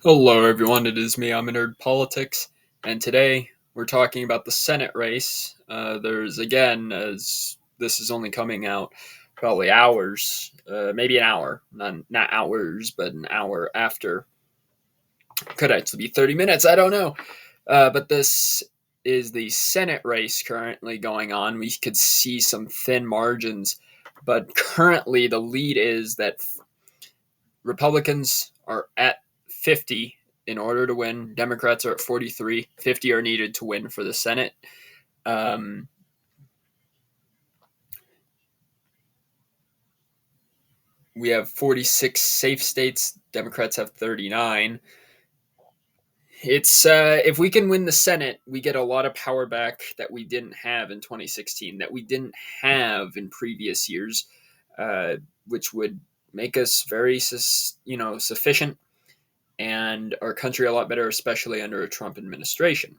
Hello, everyone. It is me, I'm a Nerd Politics, and today we're talking about the Senate race. There's again, as this is only coming out probably hours, maybe an hour, not hours, but an hour after. Could actually be 30 minutes. I don't know. But this is the Senate race currently going on. We could see some thin margins, but currently the lead is that Republicans are at 50 in order to win. Democrats are at 43. 50 are needed to win for the Senate. Um, we have 46 safe states. Democrats have 39. It's if we can win the Senate, we get a lot of power back that we didn't have in 2016, that we didn't have in previous years, uh, which would make us very, sufficient and our country a lot better, especially under a Trump administration.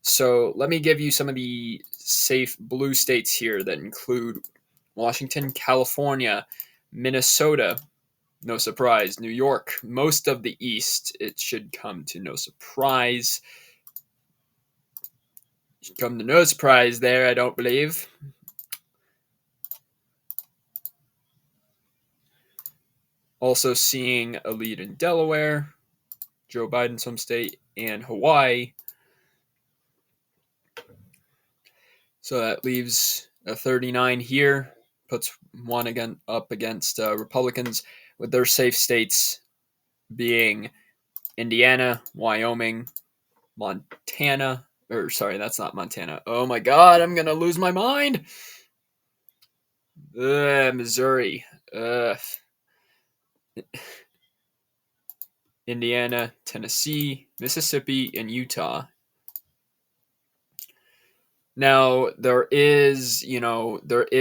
So let me give you some of the safe blue states here that include Washington, California, Minnesota, no surprise, New York, most of the East, it should come to no surprise. Should come to no surprise there, I don't believe. Also seeing a lead in Delaware, Joe Biden's home state, and Hawaii. So that leaves a 39 here, puts one again up against Republicans, with their safe states being Indiana, Wyoming, Montana. Or sorry, that's not Montana. Oh my God, I'm gonna lose my mind. Missouri, Indiana, Tennessee, Mississippi, and Utah. Now there is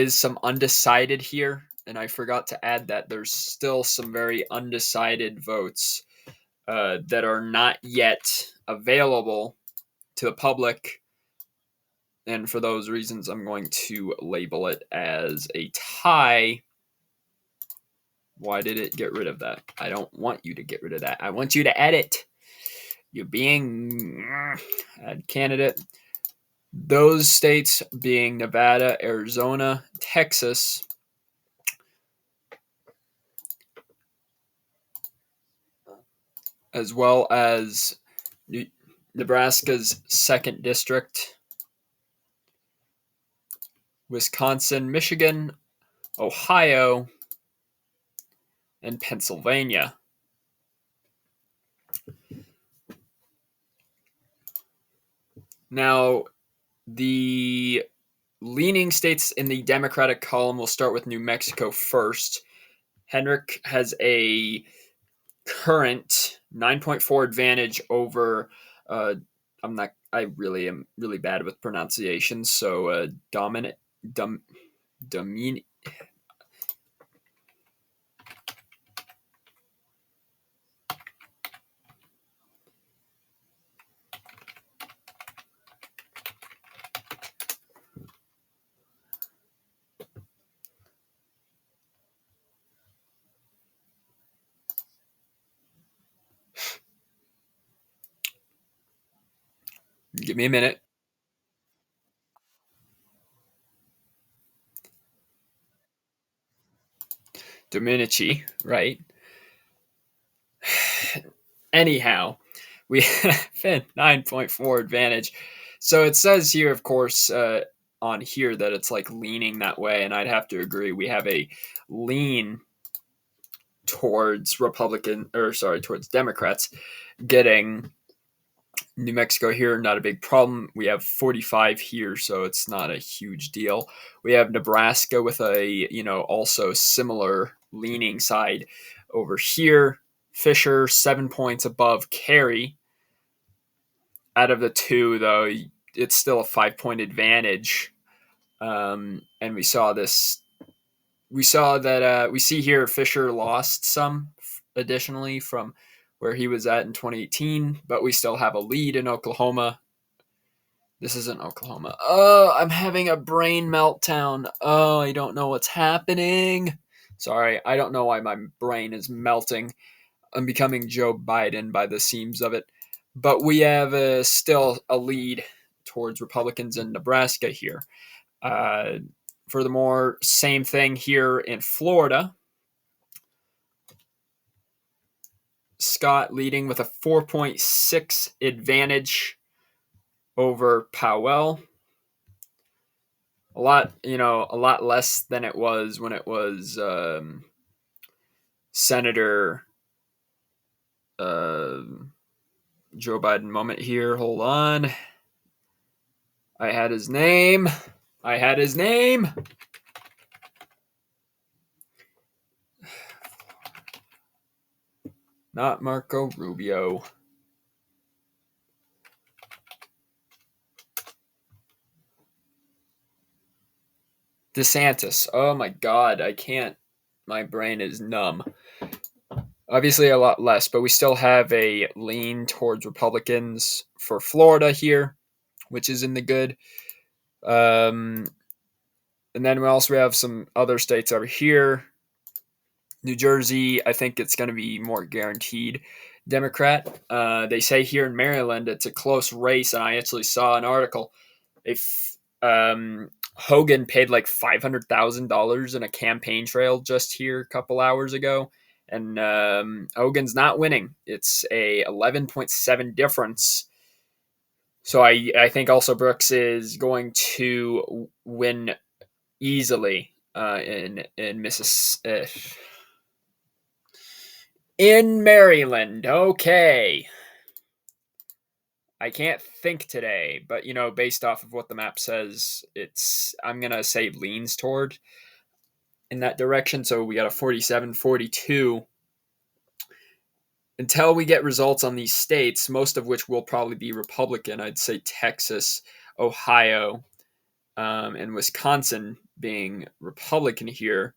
some undecided here, and I forgot to add that there's still some very undecided votes that are not yet available to the public. And for those reasons, I'm going to label it as a tie. Why did it get rid of that? I don't want you to get rid of that. I want you to edit. You're being add candidate. Those states being Nevada, Arizona, Texas, as well as Nebraska's 2nd District, Wisconsin, Michigan, Ohio, and Pennsylvania. Now, the leaning states in the Democratic column will start with New Mexico first. Henrik has a current 9.4 advantage over I really am really bad with pronunciation, so dominant give me a minute. Dominici, right? Anyhow, we have a 9.4 advantage. So it says here, of course, on here that it's like leaning that way, and I'd have to agree. We have a lean towards towards Democrats getting New Mexico here, not a big problem. We have 45 here, so it's not a huge deal. We have Nebraska with a, also similar leaning side over here. Fisher, 7 points above Kerry. Out of the two, though, it's still a 5-point advantage. And we saw this. We saw that we see here Fisher lost some additionally from where he was at in 2018, but we still have a lead in Oklahoma. This isn't Oklahoma. Oh, I'm having a brain meltdown. Oh, I don't know what's happening. Sorry, I don't know why my brain is melting. becoming Joe Biden by the seams of it. But we have still a lead towards Republicans in Nebraska here. Furthermore, same thing here in Florida. Scott leading with a 4.6 advantage over Powell. A lot less than it was when it was Senator Joe Biden moment here. Hold on. I had his name. Not Marco Rubio. DeSantis. Oh my God, I can't. My brain is numb. Obviously, a lot less, but we still have a lean towards Republicans for Florida here, which is in the good. And then we also have some other states over here. New Jersey, I think it's going to be more guaranteed Democrat. They say here in Maryland it's a close race, and I actually saw an article. If Hogan paid like $500,000 in a campaign trail just here a couple hours ago, and Hogan's not winning. It's a 11.7 difference. So I think also Brooks is going to win easily in Mississippi. In Maryland, okay. I can't think today, but based off of what the map says, I'm gonna say leans toward in that direction. So we got a 47-42. Until we get results on these states, most of which will probably be Republican. I'd say Texas, Ohio, and Wisconsin being Republican here.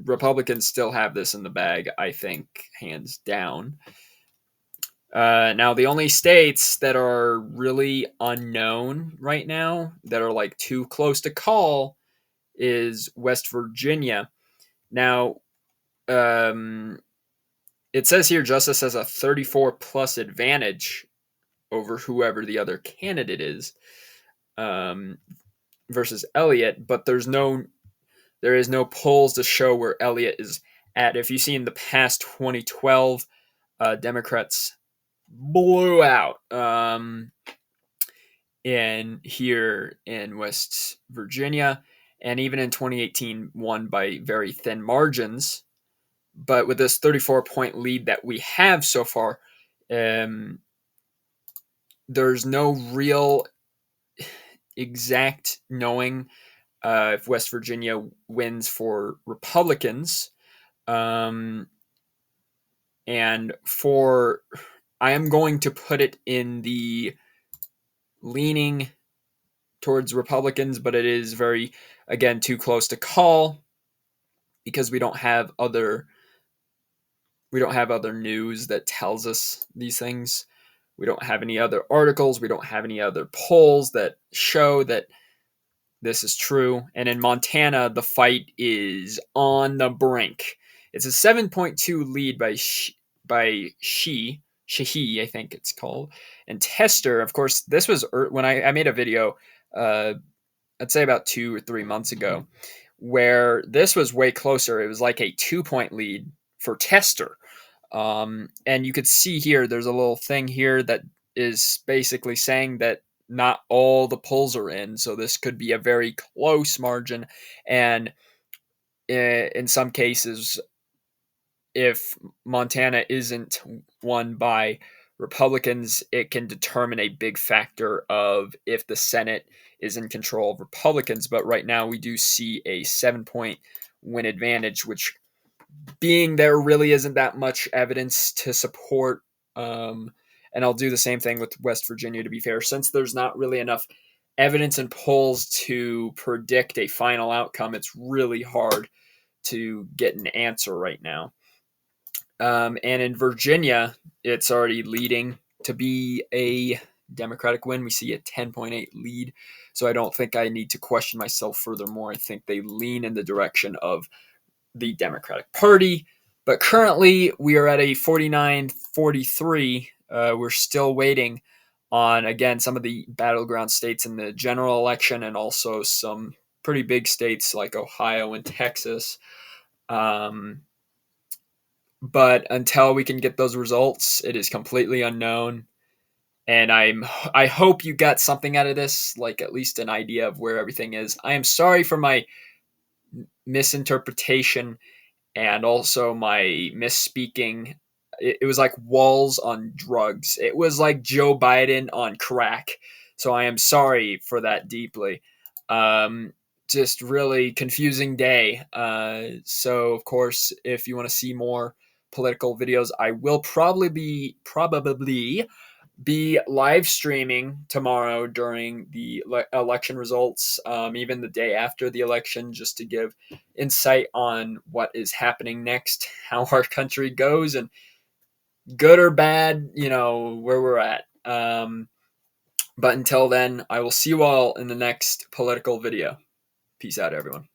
Republicans still have this in the bag, I think, hands down. Now, the only states that are really unknown right now, that are like too close to call, is West Virginia. Now, it says here Justice has a 34 plus advantage over whoever the other candidate is versus Elliott, but there is no polls to show where Elliott is at. If you see in the past 2012, Democrats blew out here in West Virginia, and even in 2018 won by very thin margins. But with this 34-point lead that we have so far, there's no real exact knowing if West Virginia wins for Republicans. And I am going to put it in the leaning towards Republicans, but it is very, again, too close to call because we don't have other news that tells us these things. We don't have any other articles. We don't have any other polls that show that this is true. And in Montana, the fight is on the brink. It's a 7.2 lead by Sheehy, I think it's called. And Tester, of course, this was when I made a video, I'd say about 2 or 3 months ago, where this was way closer. It was like a 2-point lead for Tester. And you could see here, there's a little thing here that is basically saying that not all the polls are in. So this could be a very close margin. And in some cases, if Montana isn't won by Republicans, it can determine a big factor of if the Senate is in control of Republicans. But right now we do see a 7-point win advantage, which being there really isn't that much evidence to support. And I'll do the same thing with West Virginia, to be fair, since there's not really enough evidence and polls to predict a final outcome. It's really hard to get an answer right now. And in Virginia, it's already leading to be a Democratic win. We see a 10.8 lead. So I don't think I need to question myself furthermore. I think they lean in the direction of the Democratic Party. But currently, we are at a 49-43. We're still waiting on, again, some of the battleground states in the general election and also some pretty big states like Ohio and Texas. But until we can get those results, it is completely unknown. And I hope you got something out of this, like at least an idea of where everything is. I am sorry for my misinterpretation and also my misspeaking. It was like Walz on drugs. It was like Joe Biden on crack. So I am sorry for that deeply. Um, just really confusing day. So of course, if you want to see more political videos, I will probably be live streaming tomorrow during the election results, even the day after the election, just to give insight on what is happening next, how our country goes, and good or bad, where we're at. But until then, I will see you all in the next political video. Peace out, everyone.